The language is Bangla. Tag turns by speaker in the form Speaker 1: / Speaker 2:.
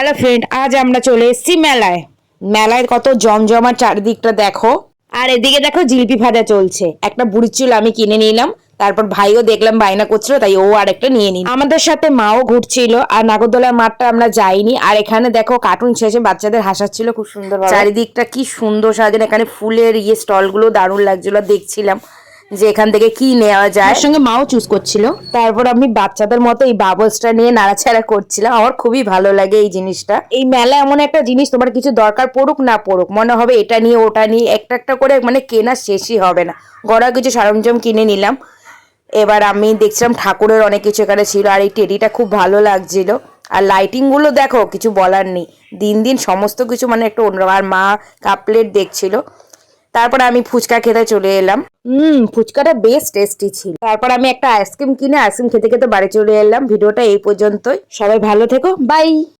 Speaker 1: হ্যালো ফ্রেন্ড, আজ আমরা চলে এসেছি মেলায়। মেলায় কত জমজমাট, চারিদিকটা দেখো। আর এদিকে দেখো জিলিপি ভাজা চলছে। একটা বুড়ির চুল আমি কিনে নিলাম, তারপর ভাইও দেখলাম বায়না করছিল, তাই ও আরেকটা নিয়ে নিল। আমাদের সাথে মাও ঘুরছিল। আর নাগরদোলার মাঠটা আমরা যাইনি। আর এখানে দেখো কার্টুন শেষে বাচ্চাদের হাসাচ্ছিল খুব সুন্দর। চারিদিকটা কি সুন্দর সাজানো, এখানে ফুলের স্টল গুলো দারুণ লাগছিল। দেখছিলাম যে এখান থেকে কি নেওয়া যায়, তার সঙ্গে মাও চুজ করছিল। তারপর আমি বাচ্চাদের মতো এই বাবলসটা নিয়ে নাড়াচাড়া করছিলাম। আমার খুবই ভালো লাগে এই জিনিসটা। এই মেলা এমন একটা জিনিস, তোমার কিছু দরকার পড়ুক না পড়ুক, মনে হবে এটা নিয়ে ওটা নিয়ে একটা একটা করে মানে কেনা শেষই হবে না। গড়া কিছু সরঞ্জাম কিনে নিলাম। এবার আমি দেখছিলাম ঠাকুরের অনেক কিছু এখানে ছিল। আর এই টেডিটা খুব ভালো লাগছিল। আর লাইটিং গুলো দেখো, কিছু বলার নেই। দিন দিন সমস্ত কিছু মানে একটু অন্যরকম। আর মা কাপ প্লেট দেখছিল। তারপর আমি ফুচকা খেতে চলে এলাম। ফুচকাটা বেশ টেস্টি ছিল। তারপর আমি একটা আইসক্রিম কিনে আইসক্রিম খেতে খেতে বাড়ি চলে এলাম। ভিডিওটা এই পর্যন্তই। সবাই ভালো থেকো, বাই।